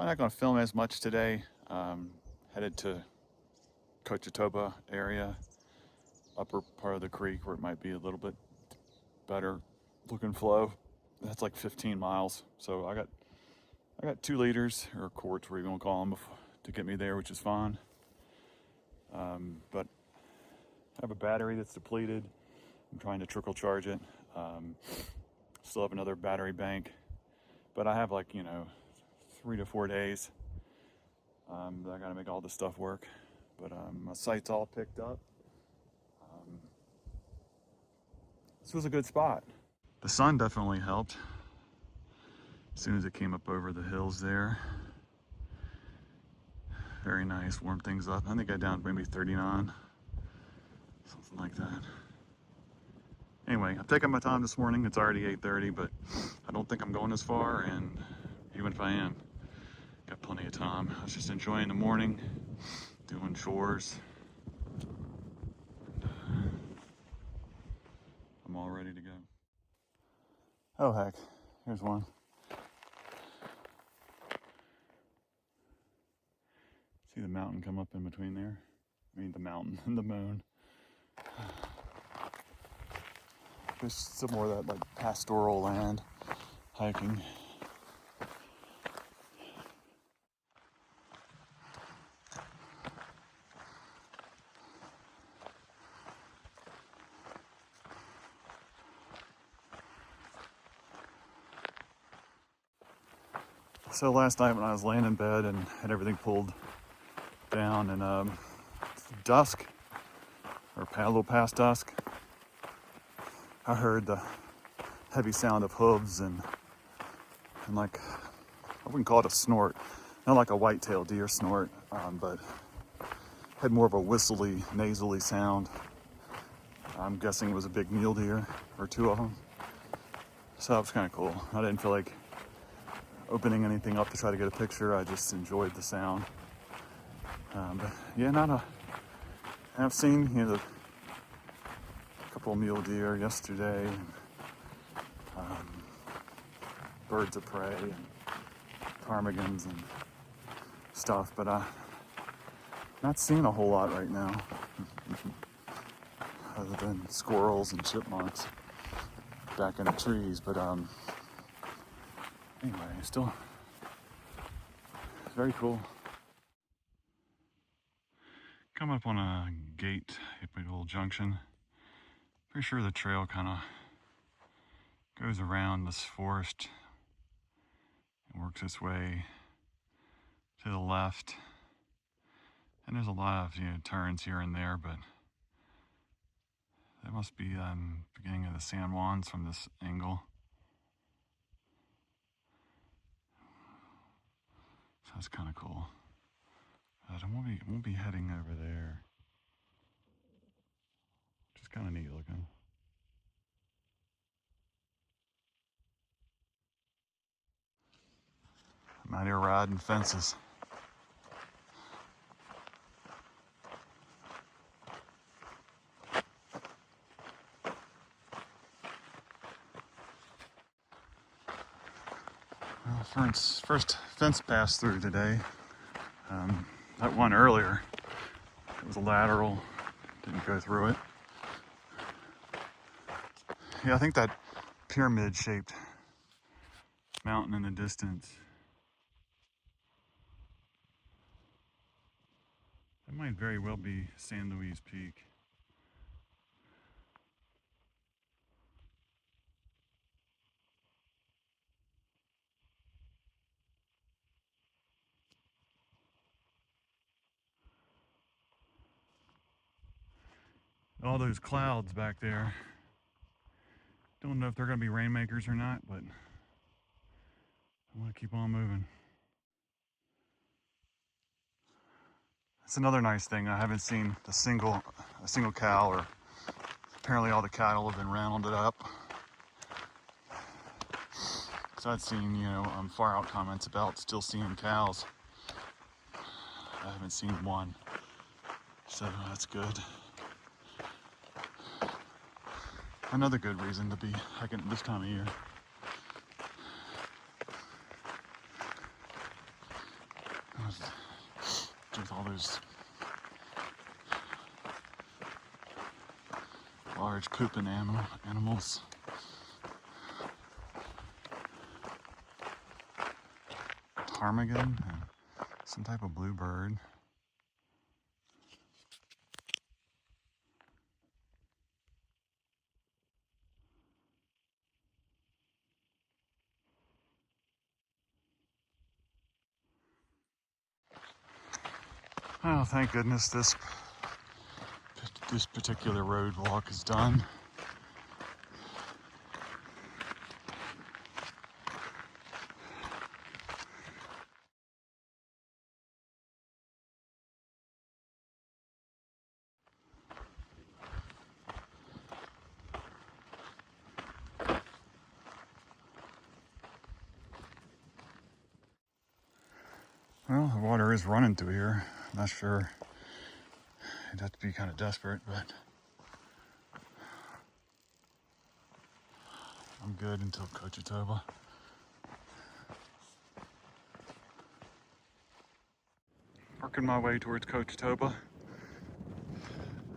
Probably not going to film as much today. Headed to Creek-Cochetopa area, upper part of the creek where it might be a little bit better looking flow. That's like 15 miles. So I got 2 liters or quarts, whatever you want to call them, to get me there, which is fine. But I have a battery that's depleted. I'm trying to trickle charge it. Still have another battery bank, but I have 3 to 4 days. I gotta make all this stuff work. But my sight's all picked up. This was a good spot. The sun definitely helped. As soon as it came up over the hills there. Very nice, warmed things up. I think I down maybe 39, something like that. Anyway, I've taken my time this morning. It's already 8:30, but I don't think I'm going as far, and even if I am, got plenty of time. I was just enjoying the morning, doing chores. I'm all ready to go. Oh heck, here's one. See the mountain come up in between there? I mean the mountain and the moon. Just some more of that pastoral land hiking. So last night when I was laying in bed and had everything pulled down and dusk, or a little past dusk, I heard the heavy sound of hooves and like, I wouldn't call it a snort, not like a white-tailed deer snort, but had more of a whistly, nasally sound. I'm guessing it was a big mule deer, or 2 of them. So that was kind of cool. I didn't feel like opening anything up to try to get a picture. I just enjoyed the sound. But yeah, I've seen a couple of mule deer yesterday, and, birds of prey and ptarmigans and stuff, but not seeing a whole lot right now, other than squirrels and chipmunks back in the trees. But anyway, still very cool. Come up on a gate, a big old junction. Pretty sure the trail kind of goes around this forest and works its way to the left. And there's a lot of turns here and there, but that must be beginning of the San Juans from this angle. So that's kind of cool. But I won't be heading over there. Which is kind of neat looking. I'm out here riding fences. Well, first fence pass through today. That one earlier, it was a lateral, didn't go through it. Yeah, I think that pyramid-shaped mountain in the distance, that might very well be San Luis Peak. All those clouds back there, don't know if they're going to be rainmakers or not, but I want to keep on moving. That's another nice thing. I haven't seen a single cow, or apparently all the cattle have been rounded up. So I'd seen, far out comments about still seeing cows. I haven't seen one, so that's good. Another good reason to be hiking this time of year. those large pooping animals. Ptarmigan and some type of bluebird. Oh, thank goodness this particular road walk is done. Well, the water is running through here. I'm not sure. I'd have to be kind of desperate, but I'm good until Cochetopa. Working my way towards Cochetopa.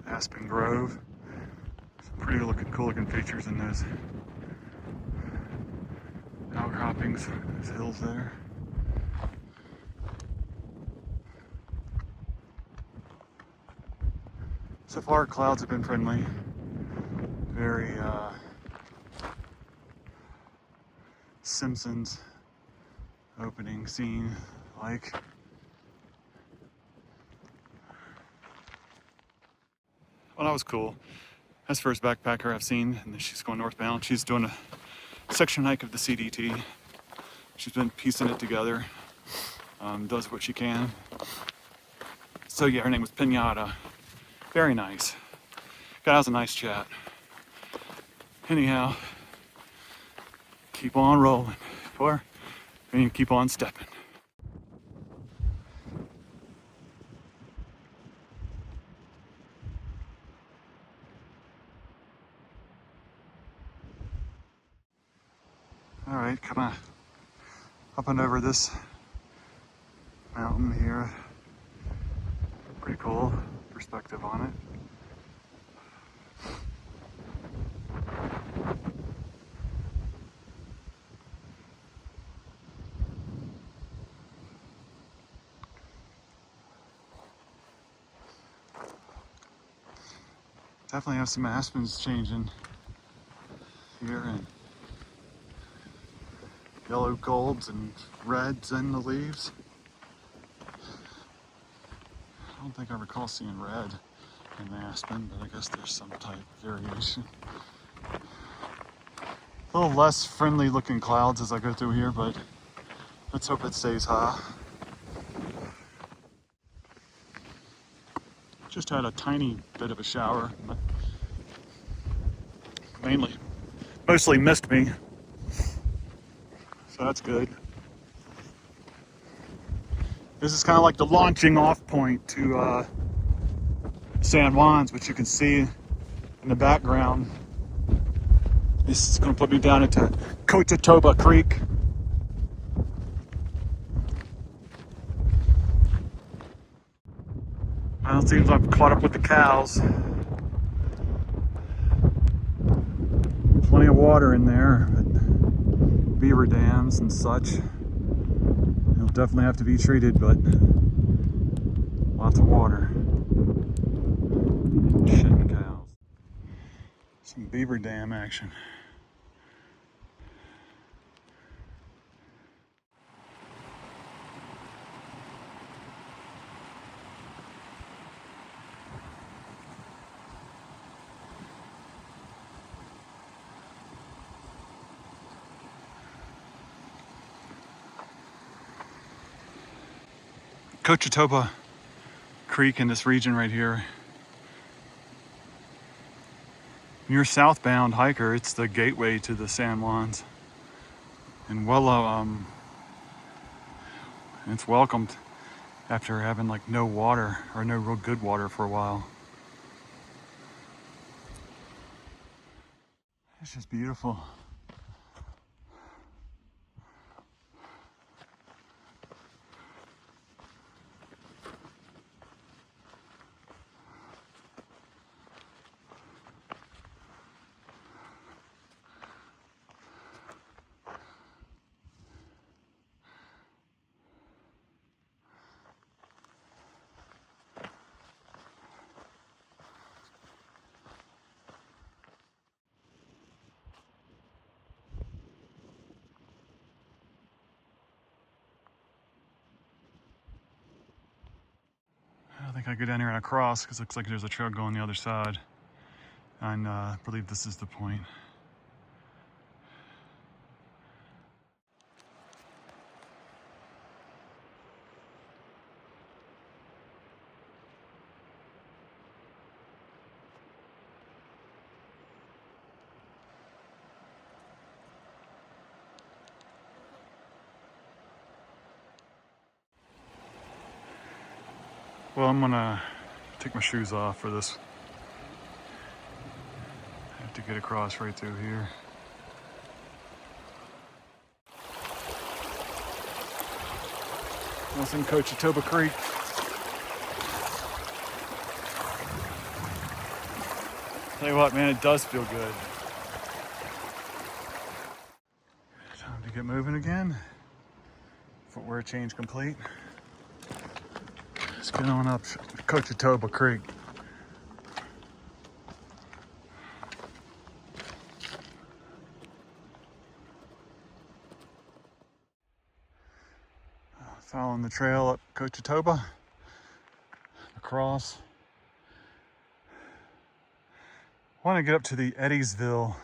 Aspen Grove. Some pretty cool looking features in those outcroppings, those hills there. So far, clouds have been friendly. Very Simpsons opening scene like. Well, that was cool. That's the first backpacker I've seen, and she's going northbound. She's doing a section hike of the CDT. She's been piecing it together, does what she can. So yeah, her name was Pinata. Very nice. That was a nice chat. Anyhow, keep on rolling, and keep on stepping. All right, come on. Up and over this mountain here. Pretty cool perspective on it. Definitely have some aspens changing here, and yellow golds and reds in the leaves. I don't think I recall seeing red in the aspen, but I guess there's some type of variation. A little less friendly looking clouds as I go through here, but let's hope it stays high. Just had a tiny bit of a shower. Mostly missed me. So that's good. This is kind of like the launching off point to San Juan's, which you can see in the background. This is going to put me down into Cochetopa Creek. Well, it seems I've caught up with the cows. Plenty of water in there, but beaver dams and such. They'll definitely have to be treated, but lots of water. Shitting cows. Some beaver dam action. Cochetopa Creek in this region right here. When you're a southbound hiker, it's the gateway to the San Juans. And it's welcomed after having like no water, or no real good water for a while. It's just beautiful. I go down here and I cross because it looks like there's a trail going the other side. And I believe this is the point. Well, I'm gonna take my shoes off for this. I have to get across right through here. That's in Cochetopa Creek. Tell you what, man, it does feel good. Time to get moving again. Footwear change complete. Let's get on up Cochetopa Creek. Following the trail up Cochetopa, across. I want to get up to the Eddiesville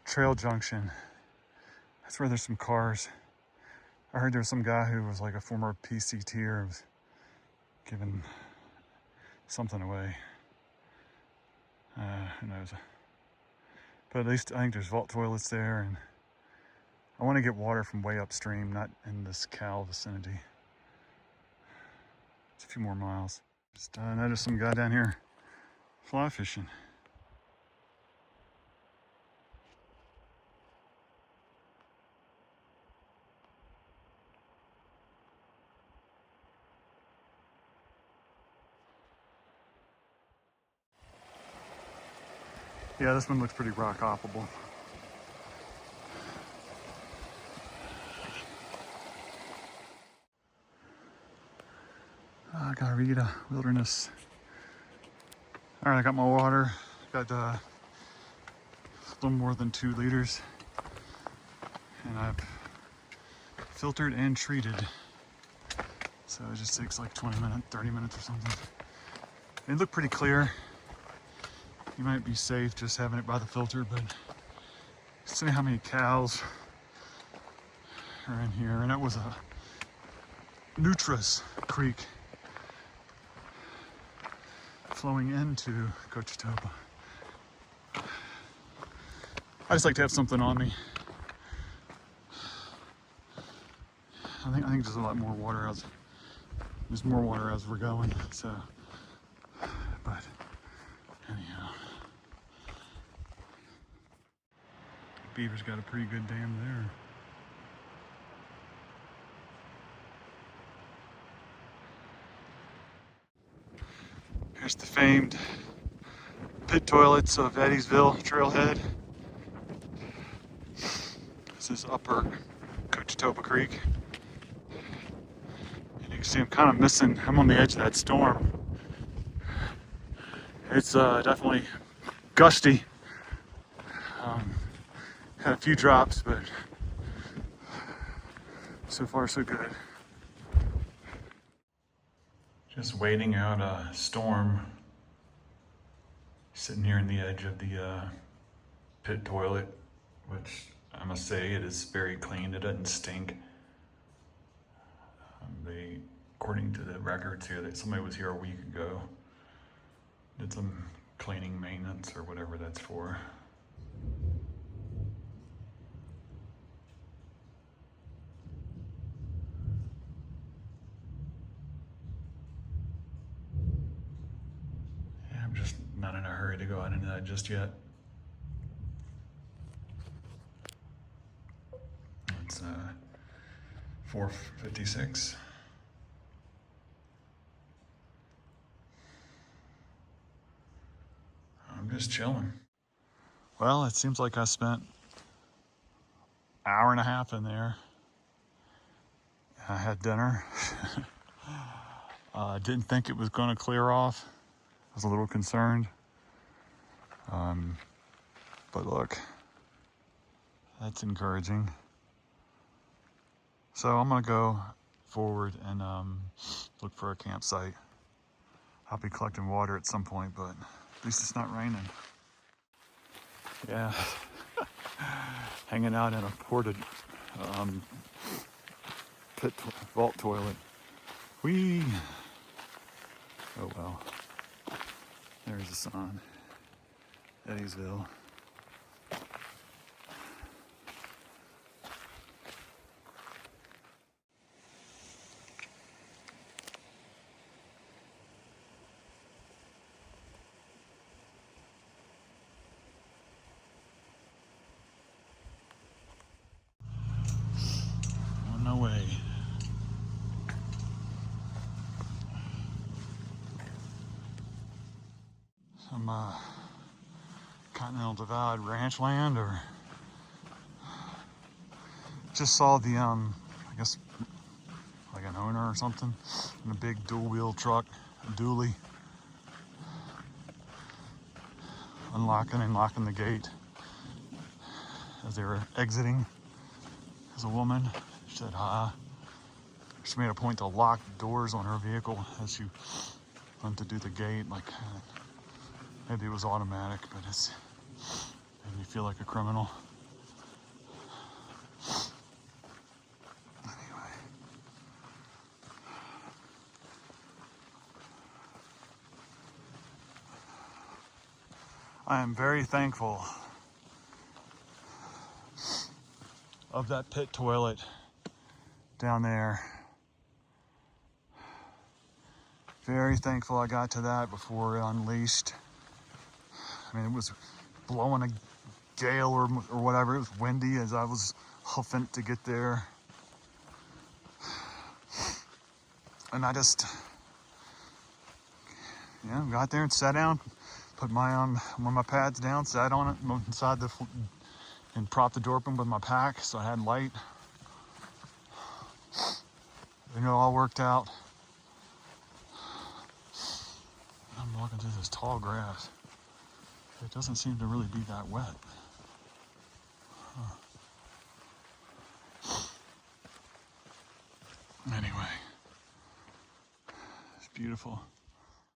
trail junction. That's where there's some cars. I heard there was some guy who was like a former PCTer was giving something away. Who knows? But at least I think there's vault toilets there, and I want to get water from way upstream, not in this Cal vicinity. It's a few more miles. Just noticed some guy down here fly fishing. Yeah, this one looks pretty rock hoppable. Garita Wilderness. All right, I got my water. Got a little more than 2 liters. And I've filtered and treated. So it just takes like 20 minutes, 30 minutes or something. It looked pretty clear. You might be safe just having it by the filter, but see how many cows are in here. And that was a Nutris Creek flowing into Cochetopa. I just like to have something on me. I think there's a lot more water there's more water as we're going, so, but anyhow. Beaver's got a pretty good dam there. Here's the famed pit toilets of Eddiesville Trailhead. This is upper Cochetopa Creek. And you can see I'm kind of missing, I'm on the edge of that storm. It's definitely gusty. Had a few drops, but so far so good. Just waiting out a storm. Sitting here in the edge of the pit toilet, which I must say it is very clean. It doesn't stink. According to the records here, that somebody was here a week ago. Did some cleaning maintenance or whatever that's for. Yeah, I'm just not in a hurry to go out into that just yet. It's 4:56. I'm just chilling. Well, it seems like I spent an hour and a half in there. I had dinner. Didn't think it was going to clear off. I was a little concerned. But look, that's encouraging. So I'm going to go forward and look for a campsite. I'll be collecting water at some point, but at least it's not raining. Yeah, hanging out in a ported vault toilet. Whee! Oh well. There's the sun. Eddiesville. On the way. Some Continental Divide ranch land, or just saw the I guess like an owner or something in a big dual wheel truck, a dually, unlocking and locking the gate as they were exiting. As a woman, she said hi. She made a point to lock doors on her vehicle as she went to do the gate. Like maybe it was automatic, but it's made me feel like a criminal. Anyway. I am very thankful of that pit toilet down there. Very thankful I got to that before it unleashed. I mean, it was blowing a gale or whatever. It was windy as I was huffing to get there. And I just, got there and sat down, put one of my pads down, sat on it, moved inside and propped the door open with my pack so I had light. And it all worked out. I'm walking through this tall grass. It doesn't seem to really be that wet. Anyway, it's beautiful.